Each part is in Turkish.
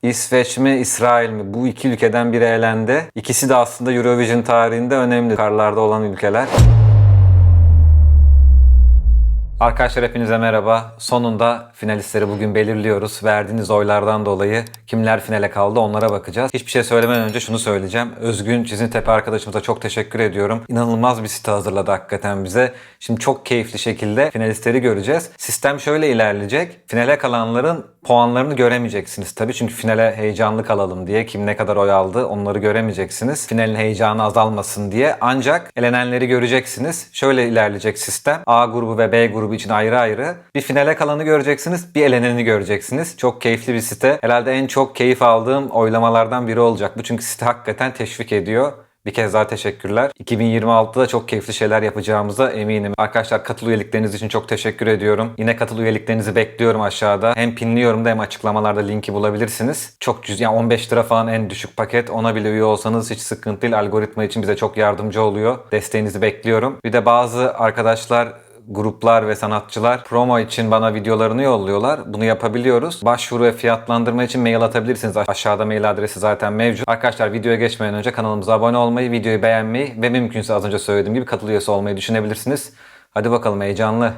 İsveç mi, İsrail mi? Bu iki ülkeden biri elendi. İkisi de aslında Eurovision tarihinde önemli karlarda olan ülkeler. Arkadaşlar hepinize merhaba. Sonunda finalistleri bugün belirliyoruz. Verdiğiniz oylardan dolayı kimler finale kaldı onlara bakacağız. Hiçbir şey söylemeden önce şunu söyleyeceğim. Özgün Çizintepe arkadaşımıza çok teşekkür ediyorum. İnanılmaz bir site hazırladı hakikaten bize. Şimdi çok keyifli şekilde finalistleri göreceğiz. Sistem şöyle ilerleyecek. Finale kalanların puanlarını göremeyeceksiniz tabii. Çünkü finale heyecanlı kalalım diye. Kim ne kadar oy aldı onları göremeyeceksiniz. Finalin heyecanı azalmasın diye. Ancak elenenleri göreceksiniz. Şöyle ilerleyecek sistem. A grubu ve B grubu için ayrı ayrı. Bir finale kalanı göreceksiniz, bir eleneni göreceksiniz. Çok keyifli bir site. Herhalde en çok keyif aldığım oylamalardan biri olacak bu. Çünkü site hakikaten teşvik ediyor. Bir kez daha teşekkürler. 2026'da çok keyifli şeyler yapacağımıza eminim. Arkadaşlar katıl üyelikleriniz için çok teşekkür ediyorum. Yine katıl üyeliklerinizi bekliyorum aşağıda. Hem pinliyorum da hem açıklamalarda linki bulabilirsiniz. Çok cüz, yani 15 lira falan en düşük paket. Ona bile üye olsanız hiç sıkıntı değil. Algoritma için bize çok yardımcı oluyor. Desteğinizi bekliyorum. Bir de bazı arkadaşlar, gruplar ve sanatçılar promo için bana videolarını yolluyorlar. Bunu yapabiliyoruz. Başvuru ve fiyatlandırma için mail atabilirsiniz. Aşağıda mail adresi zaten mevcut. Arkadaşlar videoya geçmeden önce kanalımıza abone olmayı, videoyu beğenmeyi ve mümkünse az önce söylediğim gibi katıl üyesi olmayı düşünebilirsiniz. Hadi bakalım, heyecanlı.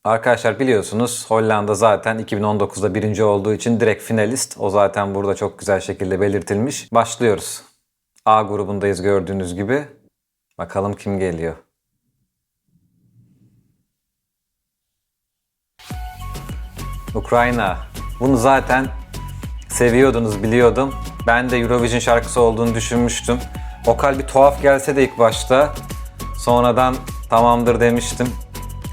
Arkadaşlar biliyorsunuz Hollanda zaten 2019'da birinci olduğu için direkt finalist. O zaten burada çok güzel şekilde belirtilmiş. Başlıyoruz. A grubundayız gördüğünüz gibi. Bakalım kim geliyor. Ukrayna. Bunu zaten seviyordunuz, biliyordum. Ben de Eurovision şarkısı olduğunu düşünmüştüm. Vokal bir tuhaf gelse de ilk başta. Sonradan tamamdır demiştim.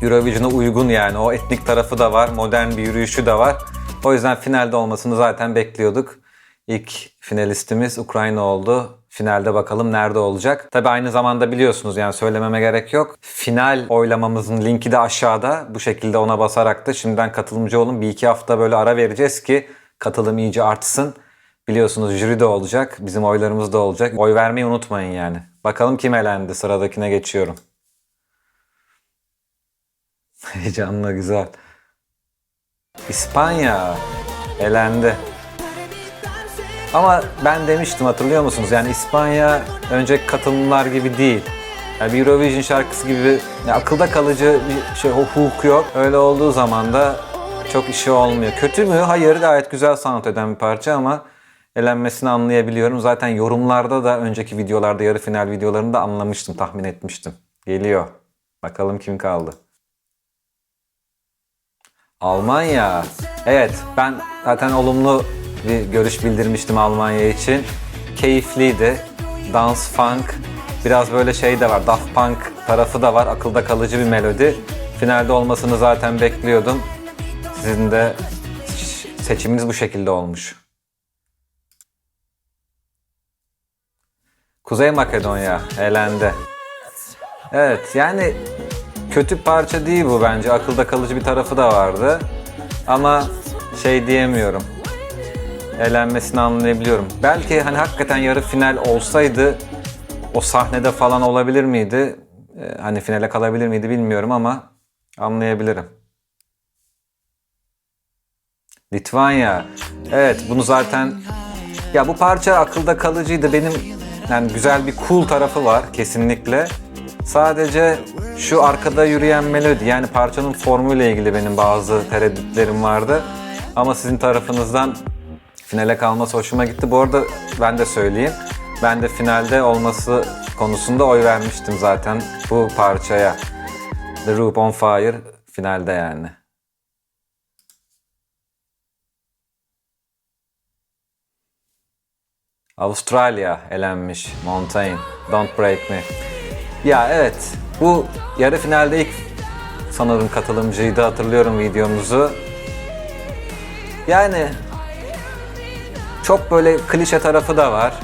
Eurovision'a uygun yani. O etnik tarafı da var. Modern bir yürüyüşü de var. O yüzden finalde olmasını zaten bekliyorduk. İlk finalistimiz Ukrayna oldu. Finalde bakalım nerede olacak. Tabi aynı zamanda biliyorsunuz, yani söylememe gerek yok. Final oylamamızın linki de aşağıda. Bu şekilde ona basarak da şimdiden katılımcı olun. Bir iki hafta böyle ara vereceğiz ki katılım iyice artsın. Biliyorsunuz jüri de olacak. Bizim oylarımız da olacak. Oy vermeyi unutmayın yani. Bakalım kim elendi. Sıradakine geçiyorum. Heyecanlı, güzel. İspanya elendi. Ama ben demiştim, hatırlıyor musunuz? Yani İspanya önceki katılımlar gibi değil. Yani bir Eurovision şarkısı gibi akılda kalıcı bir şey, hukuk yok. Öyle olduğu zaman da çok işi olmuyor. Kötü mü? Hayır, gayet güzel sanat eden bir parça ama elenmesini anlayabiliyorum. Zaten yorumlarda da önceki videolarda, yarı final videolarında anlamıştım, tahmin etmiştim. Geliyor. Bakalım kim kaldı? Almanya. Evet, ben zaten olumlu bir görüş bildirmiştim Almanya için. Keyifliydi. Dans, funk, biraz böyle şey de var. Daft Punk tarafı da var. Akılda kalıcı bir melodi. Finalde olmasını zaten bekliyordum. Sizin de seçiminiz bu şekilde olmuş. Kuzey Makedonya elendi. Evet, yani kötü bir parça değil bu bence. Akılda kalıcı bir tarafı da vardı. Ama şey diyemiyorum. Elenmesini anlayabiliyorum. Belki hani hakikaten yarı final olsaydı o sahnede falan olabilir miydi? Hani finale kalabilir miydi bilmiyorum ama anlayabilirim. Litvanya. Evet, bunu zaten, ya bu parça akılda kalıcıydı. Benim yani güzel bir cool tarafı var kesinlikle. Sadece şu arkada yürüyen melodi, yani parçanın formuyla ilgili benim bazı tereddütlerim vardı. Ama sizin tarafınızdan finale kalması hoşuma gitti. Bu arada ben de söyleyeyim. Ben de finalde olması konusunda oy vermiştim zaten bu parçaya. The Roof on Fire finalde yani. Avustralya elenmiş. Montaigne. Don't Break Me. Ya evet, bu yarı finalde ilk sanırım katılımcıydı, hatırlıyorum videomuzu. Yani çok böyle klişe tarafı da var.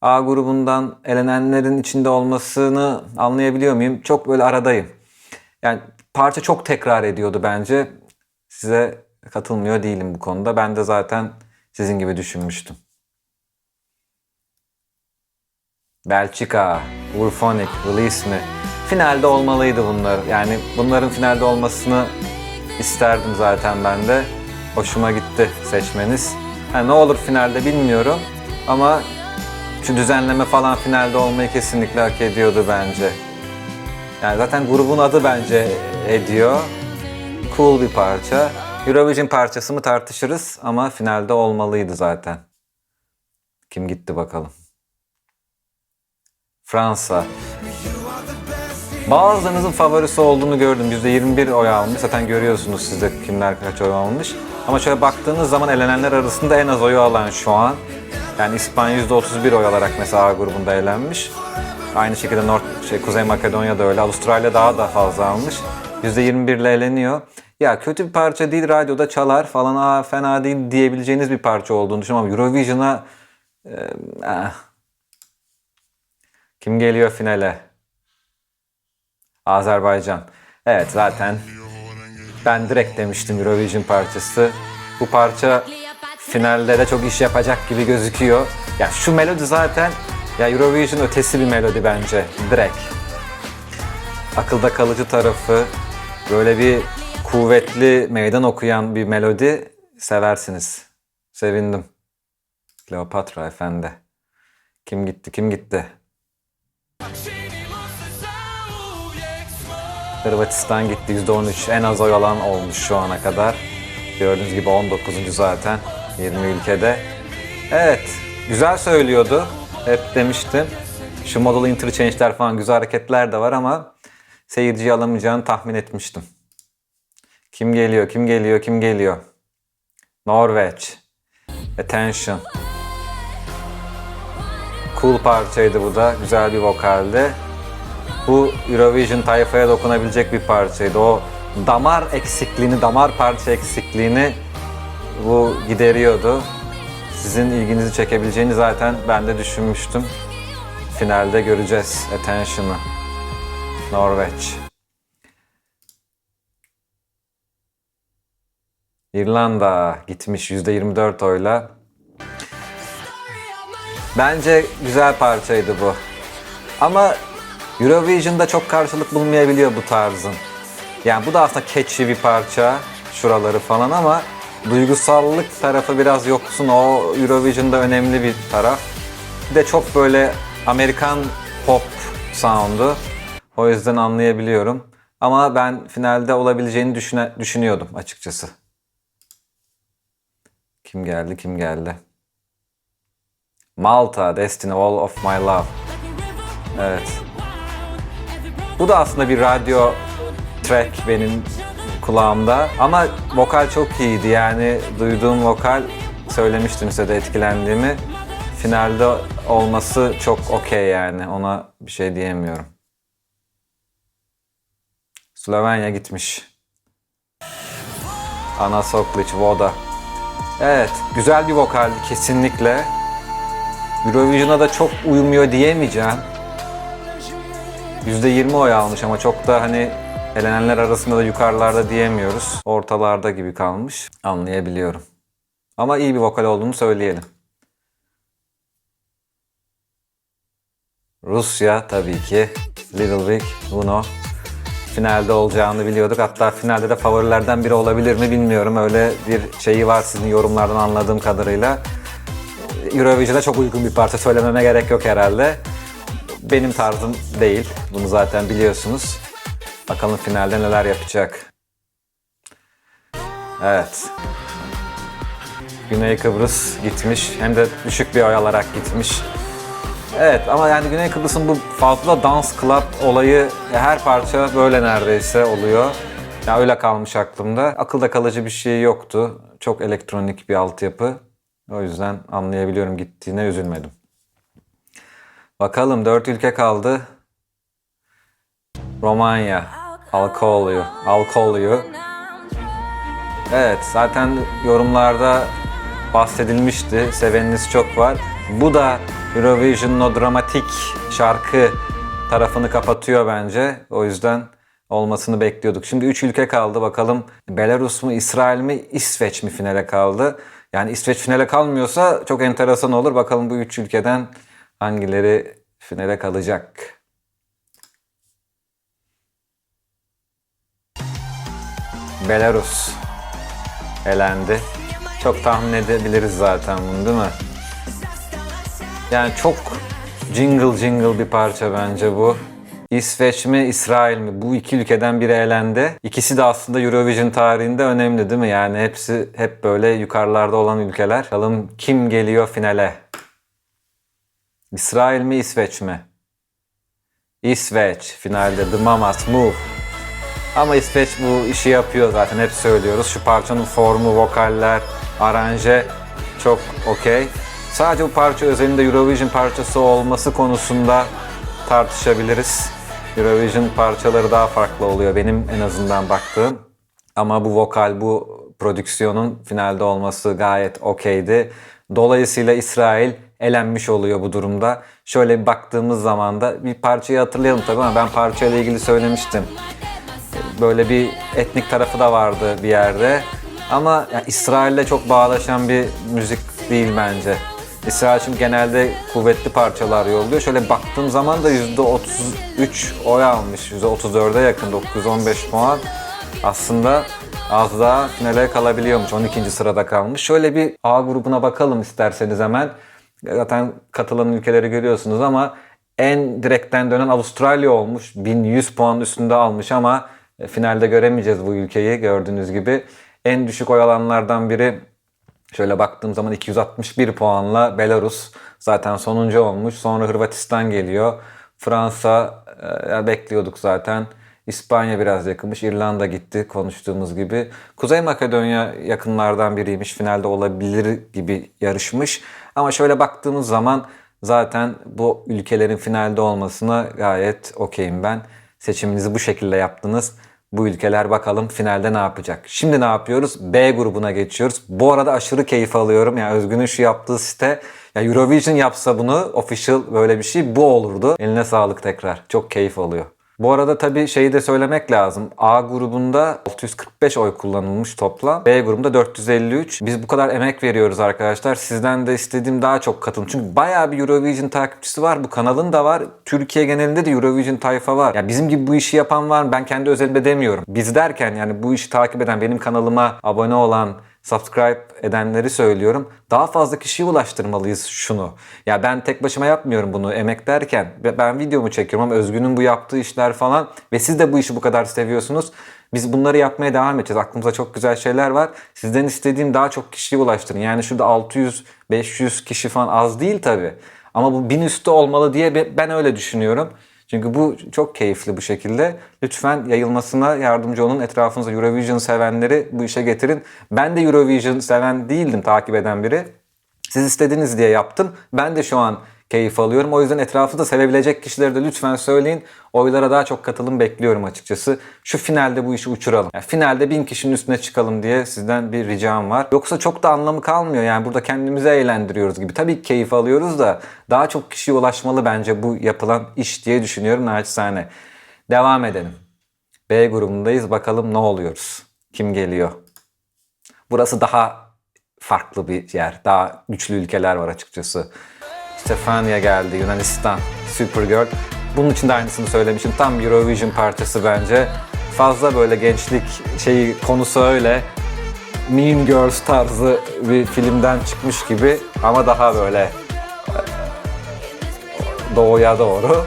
A grubundan elenenlerin içinde olmasını anlayabiliyor muyum? Çok böyle aradayım. Yani parça çok tekrar ediyordu bence. Size katılmıyor değilim bu konuda. Ben de zaten sizin gibi düşünmüştüm. Belçika, Urfonik, Release Me. Finalde olmalıydı bunlar. Yani bunların finalde olmasını isterdim zaten ben de. Hoşuma gitti seçmeniz. Ne olur finalde bilmiyorum ama şu düzenleme falan finalde olmayı kesinlikle hak ediyordu bence. Yani zaten grubun adı bence ediyor. Cool bir parça. Eurovision parçası mı tartışırız ama finalde olmalıydı zaten. Kim gitti bakalım. Fransa. Bazılarınızın favorisi olduğunu gördüm. %21 oy almış. Zaten görüyorsunuz siz de kimler kaç oy almış. Ama şöyle baktığınız zaman elenenler arasında en az oyu alan şu an. Yani İspanya %31 oy alarak mesela A grubunda elenmiş. Aynı şekilde Kuzey Makedonya da öyle. Avustralya daha da fazla almış. %21 ile eleniyor. Ya kötü bir parça değil, radyoda çalar falan, fena değil diyebileceğiniz bir parça olduğunu düşünüyorum ama Eurovision'a kim geliyor finale? Azerbaycan. Evet, zaten ben direkt demiştim Eurovision parçası. Bu parça finalde de çok iş yapacak gibi gözüküyor. Ya şu melodi zaten ya Eurovision ötesi bir melodi bence. Direkt. Akılda kalıcı tarafı, böyle bir kuvvetli meydan okuyan bir melodi, seversiniz. Sevindim. Kleopatra efendi. Kim gitti, kim gitti? Hırvatistan gitti, %13. En az oy alan olmuş şu ana kadar. Gördüğünüz gibi 19. zaten 20 ülkede. Evet, güzel söylüyordu. Hep demiştim. Şu model interchange'ler falan güzel hareketler de var ama seyirciyi alamayacağını tahmin etmiştim. Kim geliyor, kim geliyor, kim geliyor? Norveç. Attention. Cool parçaydı bu da. Güzel bir vokaldi. Bu Eurovision tayfaya dokunabilecek bir parçaydı. O damar eksikliğini, damar parça eksikliğini bu gideriyordu. Sizin ilginizi çekebileceğini zaten ben de düşünmüştüm. Finalde göreceğiz Attention'ı. Norveç. İrlanda gitmiş %24 oyla. Bence güzel parçaydı bu. Ama Eurovision'da çok karşılık bulmayabiliyor bu tarzın. Yani bu da aslında catchy bir parça, şuraları falan ama duygusallık tarafı biraz yoksun. O Eurovision'da önemli bir taraf. Bir de çok böyle Amerikan pop sound'u. O yüzden anlayabiliyorum. Ama ben finalde olabileceğini düşünüyordum açıkçası. Kim geldi, kim geldi? Malta, Destiny, All of My Love. Evet. Bu da aslında bir radyo track benim kulağımda. Ama vokal çok iyiydi. Yani duyduğum vokal, söylemiştim size de etkilendiğimi. Finalde olması çok okey yani. Ona bir şey diyemiyorum. Slovenya gitmiş. Ana Soklic, Voda. Evet, güzel bir vokaldi kesinlikle. Eurovision'a da çok uymuyor diyemeyeceğim. %20 oy almış ama çok da hani elenenler arasında da yukarılarda diyemiyoruz. Ortalarda gibi kalmış. Anlayabiliyorum. Ama iyi bir vokal olduğunu söyleyelim. Rusya tabii ki. Little Big Uno. Finalde olacağını biliyorduk. Hatta finalde de favorilerden biri olabilir mi bilmiyorum. Öyle bir şeyi var sizin yorumlardan anladığım kadarıyla. Eurovision'a çok uygun bir parça, söylememe gerek yok herhalde. Benim tarzım değil. Bunu zaten biliyorsunuz. Bakalım finalde neler yapacak. Evet. Güney Kıbrıs gitmiş. Hem de düşük bir oy alarak gitmiş. Evet ama yani Güney Kıbrıs'ın bu fazla dans club olayı her parça böyle neredeyse oluyor. Ya öyle kalmış aklımda. Akılda kalıcı bir şey yoktu. Çok elektronik bir altyapı. O yüzden anlayabiliyorum, gittiğine üzülmedim. Bakalım 4 ülke kaldı. Romanya. Alkooluyu. Evet, zaten yorumlarda bahsedilmişti. Seveniniz çok var. Bu da Eurovision'un o dramatik şarkı tarafını kapatıyor bence. O yüzden olmasını bekliyorduk. Şimdi 3 ülke kaldı. Bakalım Belarus mu, İsrail mi, İsveç mi finale kaldı? Yani İsveç finale kalmıyorsa çok enteresan olur. Bakalım bu 3 ülkeden hangileri finale kalacak? Belarus. elendi. Çok tahmin edebiliriz zaten bunu, değil mi? Yani çok jingle jingle bir parça bence bu. İsveç mi, İsrail mi? Bu iki ülkeden biri elendi. İkisi de aslında Eurovision tarihinde önemli, değil mi? Yani hepsi hep böyle yukarılarda olan ülkeler. Bakalım kim geliyor finale? İsrail mi, İsveç mi? İsveç finalde. The Mamas Move. Ama İsveç bu işi yapıyor zaten, hep söylüyoruz. Şu parçanın formu, vokaller, aranje çok okey. Sadece bu parça özelinde Eurovision parçası olması konusunda tartışabiliriz. Eurovision parçaları daha farklı oluyor benim en azından baktığım. Ama bu vokal, bu prodüksiyonun finalde olması gayet okeydi. Dolayısıyla İsrail elenmiş oluyor bu durumda. Şöyle bir baktığımız zaman da bir parçayı hatırlayalım tabii, ama ben parçayla ilgili söylemiştim. Böyle bir etnik tarafı da vardı bir yerde. Ama yani İsrail'le çok bağdaşan bir müzik değil bence. İsrail şimdi genelde kuvvetli parçalar yolluyor. Şöyle baktığım zaman da %33 oy almış. %34'e yakın, 915 puan. Aslında az daha finale kalabiliyormuş. 12. sırada kalmış. Şöyle bir A grubuna bakalım isterseniz hemen. Zaten katılan ülkeleri görüyorsunuz ama en direkten dönen Avustralya olmuş. 1100 puan üstünde almış ama finalde göremeyeceğiz bu ülkeyi, gördüğünüz gibi. En düşük oy alanlardan biri, şöyle baktığım zaman 261 puanla Belarus zaten sonuncu olmuş. Sonra Hırvatistan geliyor. Fransa bekliyorduk zaten. İspanya biraz yakınmış. İrlanda gitti konuştuğumuz gibi. Kuzey Makedonya yakınlardan biriymiş. Finalde olabilir gibi yarışmış. Ama şöyle baktığımız zaman zaten bu ülkelerin finalde olmasına gayet okeyim ben. Seçiminizi bu şekilde yaptınız. Bu ülkeler bakalım finalde ne yapacak. Şimdi ne yapıyoruz? B grubuna geçiyoruz. Bu arada aşırı keyif alıyorum. Yani Özgün'ün şu yaptığı site, ya Eurovision yapsa bunu, official böyle bir şey, bu olurdu. Eline sağlık tekrar. Çok keyif alıyor. Bu arada tabii şeyi de söylemek lazım. A grubunda 645 oy kullanılmış toplam. B grubunda 453. Biz bu kadar emek veriyoruz arkadaşlar. Sizden de istediğim daha çok katılın. Çünkü bayağı bir Eurovision takipçisi var. Bu kanalın da var. Türkiye genelinde de Eurovision tayfa var. Ya bizim gibi bu işi yapan var mı? Ben kendi özelimde demiyorum. Biz derken yani bu işi takip eden, benim kanalıma abone olan, subscribe edenleri söylüyorum. Daha fazla kişiye ulaştırmalıyız şunu. Ya ben tek başıma yapmıyorum bunu, emek derken. Ben videomu çekiyorum ama Özgün'ün bu yaptığı işler falan ve siz de bu işi bu kadar seviyorsunuz. Biz bunları yapmaya devam edeceğiz. Aklımızda çok güzel şeyler var. Sizden istediğim daha çok kişiye ulaştırın. Yani şurada 600-500 kişi falan az değil tabii. Ama bu 1000 üstü olmalı diye ben öyle düşünüyorum. Çünkü bu çok keyifli bu şekilde. Lütfen yayılmasına yardımcı olun. Etrafınıza Eurovision sevenleri bu işe getirin. Ben de Eurovision seven değildim, takip eden biri. Siz istediniz diye yaptım. Ben de şu an keyif alıyorum. O yüzden etrafında sevebilecek kişileri de lütfen söyleyin. Oylara daha çok katılım bekliyorum açıkçası. Şu finalde bu işi uçuralım. Yani finalde 1000 kişinin üstüne çıkalım diye sizden bir ricam var. Yoksa çok da anlamı kalmıyor. Yani burada kendimizi eğlendiriyoruz gibi. Tabii ki keyif alıyoruz da daha çok kişiye ulaşmalı bence bu yapılan iş diye düşünüyorum naçizane. Devam edelim. B grubundayız. Bakalım ne oluyoruz? Kim geliyor? Burası daha farklı bir yer. Daha güçlü ülkeler var açıkçası. Stefania geldi, Yunanistan, Supergirl. Bunun için de aynısını söylemişim. Tam Eurovision parçası bence. Fazla böyle gençlik konusu öyle. Mean Girls tarzı bir filmden çıkmış gibi ama daha böyle doğuya doğru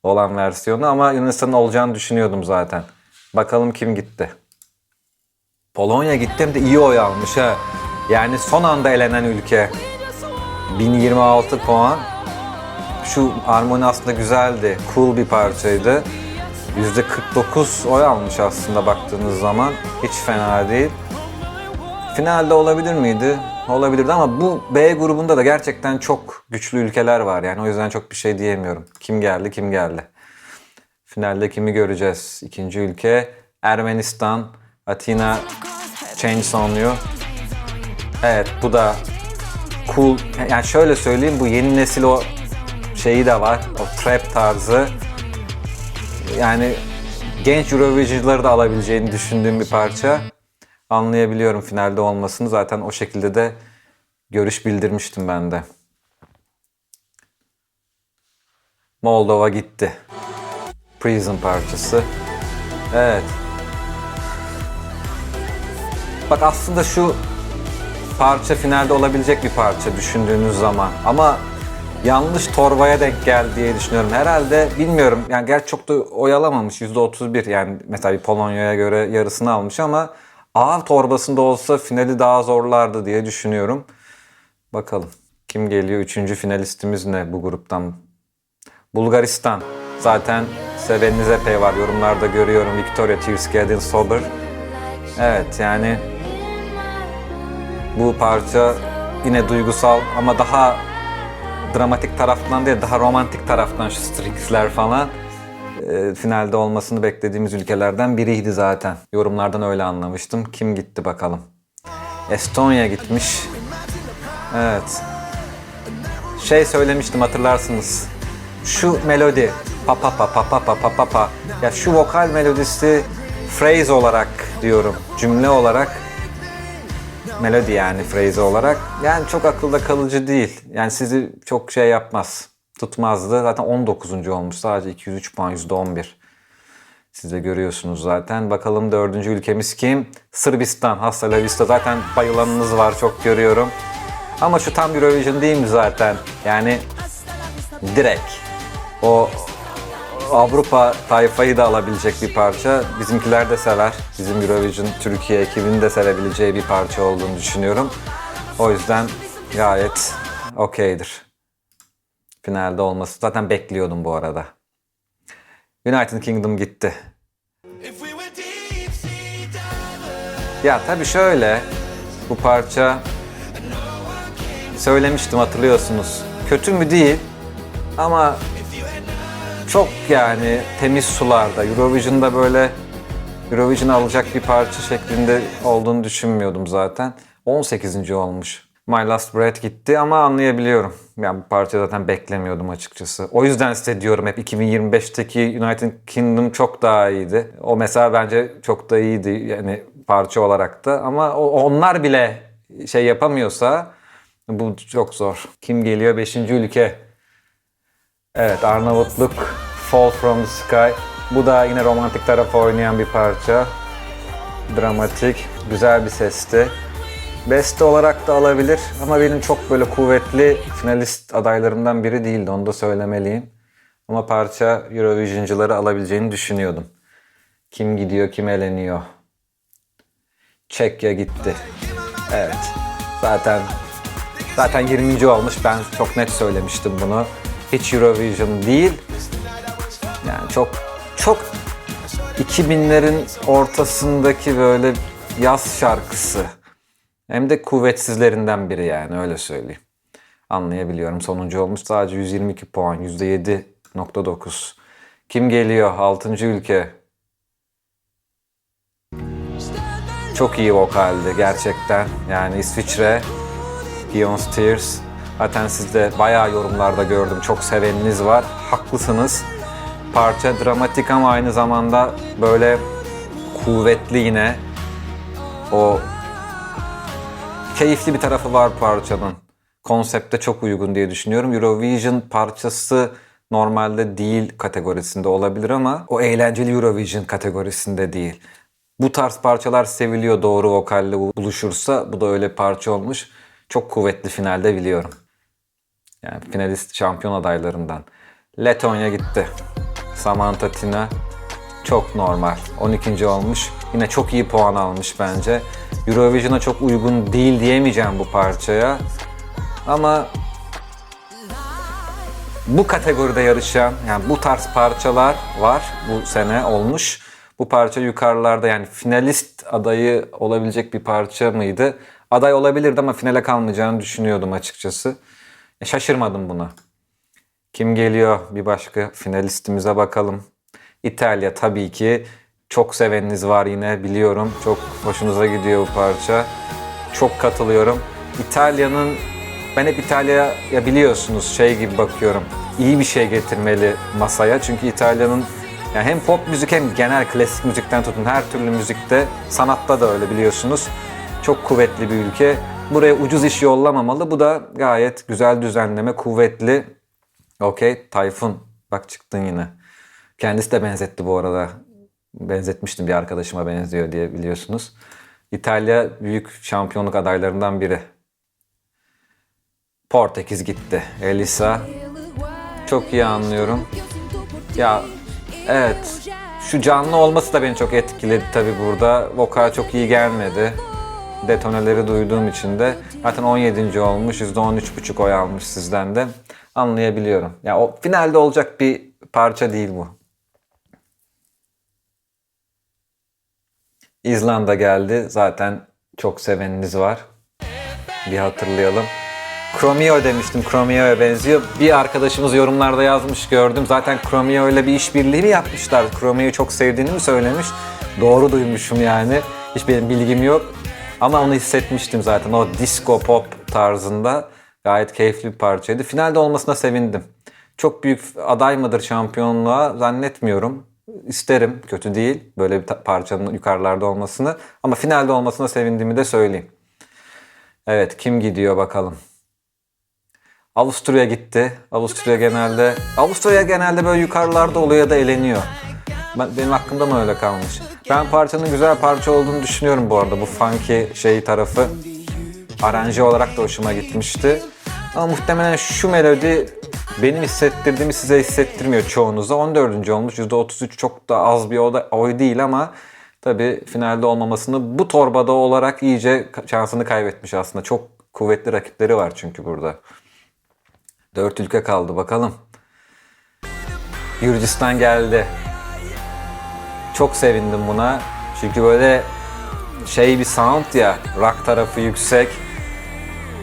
olan versiyonu, ama Yunanistan'ın olacağını düşünüyordum zaten. Bakalım kim gitti. Polonya gitti, hem de iyi oy almış ha. Yani son anda elenen ülke. 1026 puan. Şu armoni aslında güzeldi. Cool bir parçaydı. %49 oy almış aslında baktığınız zaman. Hiç fena değil. Finalde olabilir miydi? Olabilirdi ama bu B grubunda da gerçekten çok güçlü ülkeler var. Yani o yüzden çok bir şey diyemiyorum. Kim geldi, kim geldi? Finalde kimi göreceğiz? İkinci ülke Ermenistan. Athena Change On You. Evet, bu da cool. Yani şöyle söyleyeyim, bu yeni nesil o şeyi de var. O trap tarzı. Yani genç Eurovision'ları da alabileceğini düşündüğüm bir parça. Anlayabiliyorum finalde olmasını. Zaten o şekilde de görüş bildirmiştim ben de. Moldova gitti. Prison parçası. Evet. Bak aslında şu parça finalde olabilecek bir parça düşündüğünüz zaman. Ama yanlış torbaya denk geldi diye düşünüyorum. Herhalde bilmiyorum. Yani gerçi çok da oy alamamış. %31 yani mesela bir Polonya'ya göre yarısını almış ama A torbasında olsa finali daha zorlardı diye düşünüyorum. Bakalım. Kim geliyor? Üçüncü finalistimiz ne bu gruptan? Bulgaristan. Zaten seveniniz epey var. Yorumlarda görüyorum. Victoria Tears Getting Sober. Evet yani bu parça yine duygusal ama daha dramatik taraftan değil, daha romantik taraftan şu Strix'ler falan finalde olmasını beklediğimiz ülkelerden biriydi zaten. Yorumlardan öyle anlamıştım. Kim gitti bakalım. Estonya gitmiş. Evet. Şey söylemiştim hatırlarsınız. Şu melodi pa pa pa pa pa pa pa pa pa. Ya şu vokal melodisi phrase olarak diyorum. Cümle olarak melodi yani phrase olarak. Yani çok akılda kalıcı değil. Yani sizi çok şey yapmaz. Tutmazdı. Zaten 19. olmuş. Sadece 203 puan %11. Siz de görüyorsunuz zaten. Bakalım dördüncü ülkemiz kim? Sırbistan. Hasta la vista. Zaten bayılanınız var çok görüyorum. Ama şu tam Eurovision değil mi zaten? Yani direkt o Avrupa tayfayı da alabilecek bir parça. Bizimkiler de sever. Bizim Eurovision Türkiye ekibinin de sevebileceği bir parça olduğunu düşünüyorum. O yüzden gayet okeydir. Finalde olması. Zaten bekliyordum bu arada. United Kingdom gitti. Ya tabii şöyle. Bu parça söylemiştim hatırlıyorsunuz. Kötü mü değil ama çok yani temiz sularda. Eurovision'da böyle Eurovision alacak bir parça şeklinde olduğunu düşünmüyordum zaten. 18. olmuş. My Last Breath gitti ama anlayabiliyorum. Yani bu parça zaten beklemiyordum açıkçası. O yüzden size diyorum hep 2025'teki United Kingdom çok daha iyiydi. O mesela bence çok da iyiydi yani parça olarak da. Ama onlar bile şey yapamıyorsa bu çok zor. Kim geliyor? 5. ülke. Evet, Arnavutluk Fall From The Sky. Bu da yine romantik tarafa oynayan bir parça. Dramatik, güzel bir sesti. Beste olarak da alabilir ama benim çok böyle kuvvetli finalist adaylarımdan biri değildi, onu da söylemeliyim. Ama parça Eurovision'cıları alabileceğini düşünüyordum. Kim gidiyor, kim eleniyor? Çekya gitti. Evet, zaten 20. olmuş, ben çok net söylemiştim bunu. Hiç Eurovision değil. Yani çok 2000'lerin ortasındaki böyle yaz şarkısı. Hem de kuvvetsizlerinden biri yani öyle söyleyeyim. Anlayabiliyorum. Sonuncu olmuş sadece 122 puan. %7.9. Kim geliyor? 6. ülke. Çok iyi vokaldi gerçekten. Yani İsviçre. Beyond Tears. Zaten siz de bayağı yorumlarda gördüm. Çok seveniniz var. Haklısınız. Parça dramatik ama aynı zamanda böyle kuvvetli yine. O keyifli bir tarafı var parçanın. Konsepte çok uygun diye düşünüyorum. Eurovision parçası normalde değil kategorisinde olabilir ama o eğlenceli Eurovision kategorisinde değil. Bu tarz parçalar seviliyor doğru vokalle buluşursa. Bu da öyle parça olmuş. Çok kuvvetli finalde biliyorum. Yani finalist şampiyon adaylarından. Letonya gitti. Samantha Tina çok normal. 12. olmuş. Yine çok iyi puan almış bence. Eurovision'a çok uygun değil diyemeyeceğim bu parçaya. Ama bu kategoride yarışan, yani bu tarz parçalar var bu sene olmuş. Bu parça yukarılarda yani finalist adayı olabilecek bir parça mıydı? Aday olabilirdi ama finale kalmayacağını düşünüyordum açıkçası. Şaşırmadım buna. Kim geliyor? Bir başka finalistimize bakalım. İtalya tabii ki. Çok seveniniz var yine biliyorum. Çok hoşunuza gidiyor bu parça. Çok katılıyorum. İtalya'nın, ben hep İtalya'ya biliyorsunuz şey gibi bakıyorum. İyi bir şey getirmeli masaya. Çünkü İtalya'nın yani hem pop müzik hem genel klasik müzikten tutun her türlü müzikte, sanatta da öyle biliyorsunuz. Çok kuvvetli bir ülke. Buraya ucuz iş yollamamalı. Bu da gayet güzel düzenleme, kuvvetli. Okey, Tayfun. Bak çıktın yine. Kendisi de benzetti bu arada. Benzetmiştim, bir arkadaşıma benziyor diye biliyorsunuz. İtalya büyük şampiyonluk adaylarından biri. Portekiz gitti. Elisa. Çok iyi anlıyorum. Ya evet. Şu canlı olması da beni çok etkiledi tabii burada. Vokal çok iyi gelmedi. Detoneleri duyduğum için de. Zaten 17. olmuş. %13,5 oy almış sizden de. Anlayabiliyorum. Ya o finalde olacak bir parça değil bu. İzlanda geldi. Zaten çok seveniniz var. Bir hatırlayalım. Chromeo demiştim. Chromeo'ya benziyor. Bir arkadaşımız yorumlarda yazmış gördüm. Zaten Chromeo ile bir işbirliği mi yapmışlar? Chromeo'yu çok sevdiğini mi söylemiş? Doğru duymuşum yani. Hiç benim bilgim yok. Ama onu hissetmiştim zaten. O disco pop tarzında gayet keyifli bir parçaydı. Finalde olmasına sevindim. Çok büyük aday mıdır şampiyonluğa zannetmiyorum. İsterim, kötü değil böyle bir parçanın yukarılarda olmasını. Ama finalde olmasına sevindiğimi de söyleyeyim. Evet, kim gidiyor bakalım. Avusturya gitti. Avusturya genelde böyle yukarılarda oluyor ya da eleniyor. Benim aklımda mı öyle kalmış? Ben parçanın güzel parça olduğunu düşünüyorum bu arada. Bu funky tarafı aranje olarak da hoşuma gitmişti. Ama muhtemelen şu melodi benim hissettirdiğimi size hissettirmiyor çoğunuza. 14. olmuş. %33 çok da az bir oy değil ama tabii finalde olmamasını bu torbada olarak iyice şansını kaybetmiş aslında. Çok kuvvetli rakipleri var çünkü burada. 4 ülke kaldı bakalım. Gürcistan geldi. Çok sevindim buna. Çünkü böyle bir sound ya, rock tarafı yüksek.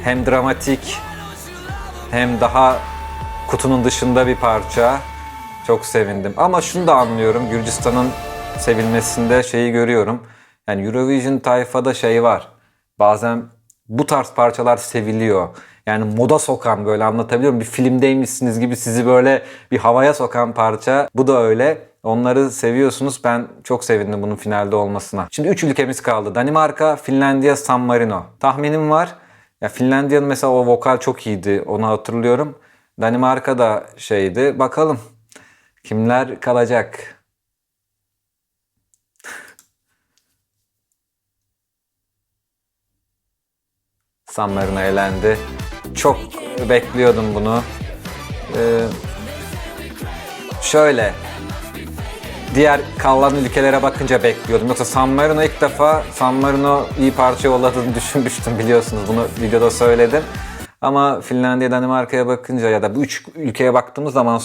Hem dramatik hem daha kutunun dışında bir parça. Çok sevindim. Ama şunu da anlıyorum. Gürcistan'ın sevilmesinde görüyorum. Yani Eurovision tayfada var. Bazen bu tarz parçalar seviliyor. Yani moda sokan, böyle anlatabiliyor muyum? Bir filmdeymişsiniz gibi sizi böyle bir havaya sokan parça. Bu da öyle. Onları seviyorsunuz. Ben çok sevindim bunun finalde olmasına. Şimdi 3 ülkemiz kaldı. Danimarka, Finlandiya, San Marino. Tahminim var. Ya Finlandiya'nın mesela o vokal çok iyiydi. Onu hatırlıyorum. Danimarka da Bakalım kimler kalacak? San Marino elendi. Çok bekliyordum bunu. Şöyle diğer kalan ülkelere bakınca bekliyordum. Yoksa San Marino ilk defa San Marino iyi parça yolladığını düşünmüştüm, biliyorsunuz. Bunu videoda söyledim. Ama Finlandiya, Danimarka'ya bakınca ya da bu 3 ülkeye baktığımız zaman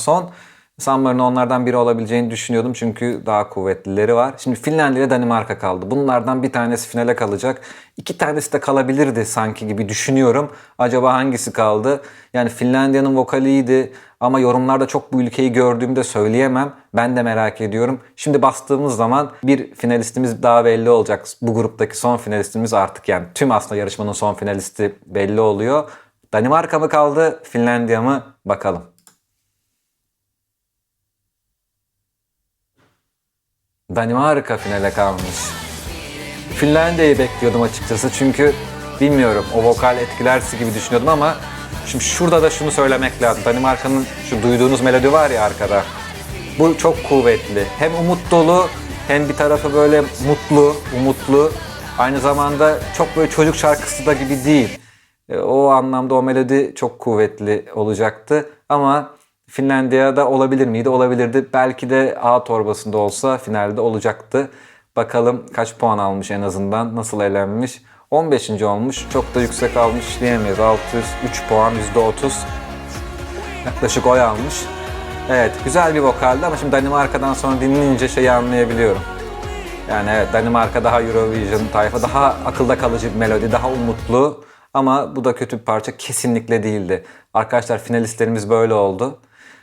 San Marino onlardan biri olabileceğini düşünüyordum. Çünkü daha kuvvetlileri var. Şimdi Finlandiya ile Danimarka kaldı. Bunlardan bir tanesi finale kalacak. 2 tanesi de kalabilirdi sanki gibi düşünüyorum. Acaba hangisi kaldı? Yani Finlandiya'nın vokali iyiydi. Ama yorumlarda çok bu ülkeyi gördüğümde söyleyemem. Ben de merak ediyorum. Şimdi bastığımız zaman bir finalistimiz daha belli olacak. Bu gruptaki son finalistimiz artık, yani tüm aslında yarışmanın son finalisti belli oluyor. Danimarka mı kaldı, Finlandiya mı? Bakalım. Danimarka finale kalmış. Finlandiya'yı bekliyordum açıkçası çünkü bilmiyorum, o vokal etkilersi gibi düşünüyordum ama şimdi şurada da şunu söylemek lazım. Danimarka'nın şu duyduğunuz melodi var ya arkada. Bu çok kuvvetli. Hem umut dolu hem bir tarafı böyle mutlu, umutlu. Aynı zamanda çok böyle çocuk şarkısı da gibi değil. O anlamda o melodi çok kuvvetli olacaktı. Ama Finlandiya'da olabilir miydi? Olabilirdi. Belki de A torbasında olsa finalde olacaktı. Bakalım kaç puan almış en azından. Nasıl elenmiş? 15. olmuş. Çok da yüksek almış diyemeyiz. 603 puan, %30. Yaklaşık oy almış. Evet, güzel bir vokaldi ama şimdi Danimarka'dan sonra dinleyince anlayabiliyorum. Yani evet, Danimarka daha Eurovision tayfa, daha akılda kalıcı bir melodi, daha umutlu. Ama bu da kötü bir parça kesinlikle değildi. Arkadaşlar, finalistlerimiz böyle oldu.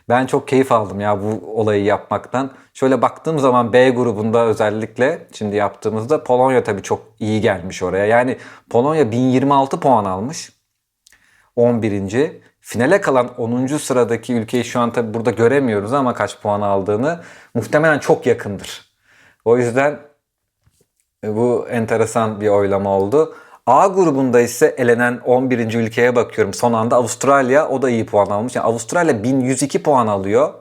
Ben çok keyif aldım ya bu olayı yapmaktan. Şöyle baktığım zaman B grubunda özellikle şimdi yaptığımızda Polonya tabii çok iyi gelmiş oraya. Yani Polonya 1026 puan almış. 11. Finale kalan 10. sıradaki ülkeyi şu an tabii burada göremiyoruz ama kaç puan aldığını muhtemelen çok yakındır. O yüzden bu enteresan bir oylama oldu. A grubunda ise elenen 11. ülkeye bakıyorum. Son anda Avustralya, o da iyi puan almış. Yani Avustralya 1102 puan alıyor.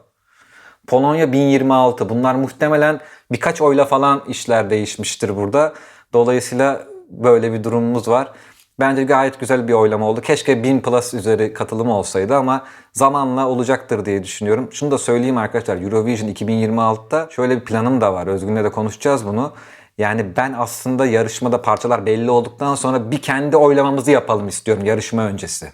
Polonya 1026. Bunlar muhtemelen birkaç oyla falan işler değişmiştir burada. Dolayısıyla böyle bir durumumuz var. Bence gayet güzel bir oylama oldu. Keşke 1000 plus üzeri katılımı olsaydı ama zamanla olacaktır diye düşünüyorum. Şunu da söyleyeyim arkadaşlar, Eurovision 2026'da şöyle bir planım da var. Özgün'le de konuşacağız bunu. Yani ben aslında yarışmada parçalar belli olduktan sonra bir kendi oylamamızı yapalım istiyorum yarışma öncesi.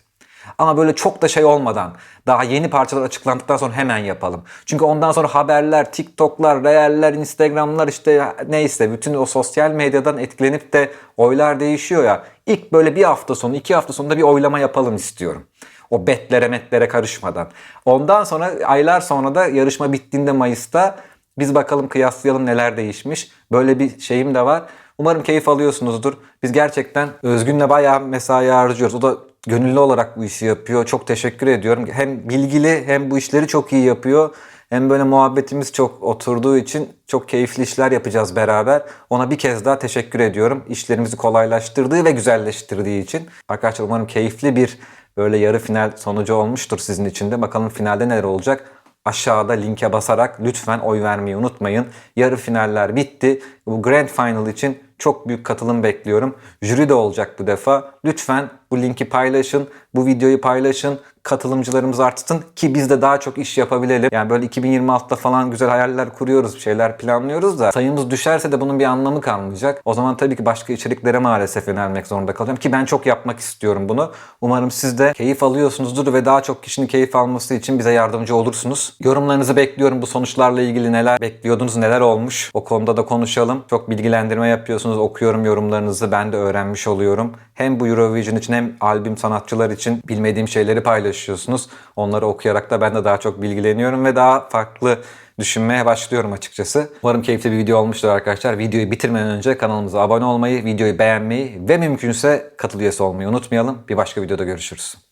Ama böyle çok da şey olmadan, daha yeni parçalar açıklandıktan sonra hemen yapalım. Çünkü ondan sonra haberler, TikTok'lar, Reel'ler, Instagram'lar, işte neyse bütün o sosyal medyadan etkilenip de oylar değişiyor ya. İlk böyle bir hafta sonu, 2 hafta sonunda bir oylama yapalım istiyorum. O betlere metlere karışmadan. Ondan sonra, aylar sonra da yarışma bittiğinde Mayıs'ta biz bakalım, kıyaslayalım neler değişmiş. Böyle bir şeyim de var. Umarım keyif alıyorsunuzdur. Biz gerçekten Özgün'le bayağı mesai harcıyoruz. O da gönüllü olarak bu işi yapıyor. Çok teşekkür ediyorum. Hem bilgili hem bu işleri çok iyi yapıyor. Hem böyle muhabbetimiz çok oturduğu için çok keyifli işler yapacağız beraber. Ona bir kez daha teşekkür ediyorum. İşlerimizi kolaylaştırdığı ve güzelleştirdiği için. Arkadaşlar umarım keyifli bir böyle yarı final sonucu olmuştur sizin için de. Bakalım finalde neler olacak. Aşağıda linke basarak lütfen oy vermeyi unutmayın. Yarı finaller bitti. Bu Grand Final için çok büyük katılım bekliyorum. Jüri de olacak bu defa. Lütfen bu linki paylaşın, bu videoyu paylaşın. Katılımcılarımız artsın ki biz de daha çok iş yapabilelim. Yani böyle 2026'da falan güzel hayaller kuruyoruz, şeyler planlıyoruz da sayımız düşerse de bunun bir anlamı kalmayacak. O zaman tabii ki başka içeriklere maalesef yönelmek zorunda kalacağım ki ben çok yapmak istiyorum bunu. Umarım siz de keyif alıyorsunuzdur ve daha çok kişinin keyif alması için bize yardımcı olursunuz. Yorumlarınızı bekliyorum. Bu sonuçlarla ilgili neler bekliyordunuz, neler olmuş? O konuda da konuşalım. Çok bilgilendirme yapıyorsunuz. Okuyorum yorumlarınızı. Ben de öğrenmiş oluyorum. Hem bu Eurovision için hem albüm sanatçılar için bilmediğim şeyleri paylaşıyorsunuz. Onları okuyarak da ben de daha çok bilgileniyorum ve daha farklı düşünmeye başlıyorum açıkçası. Umarım keyifli bir video olmuştur arkadaşlar. Videoyu bitirmeden önce kanalımıza abone olmayı, videoyu beğenmeyi ve mümkünse katıl üyesi olmayı unutmayalım. Bir başka videoda görüşürüz.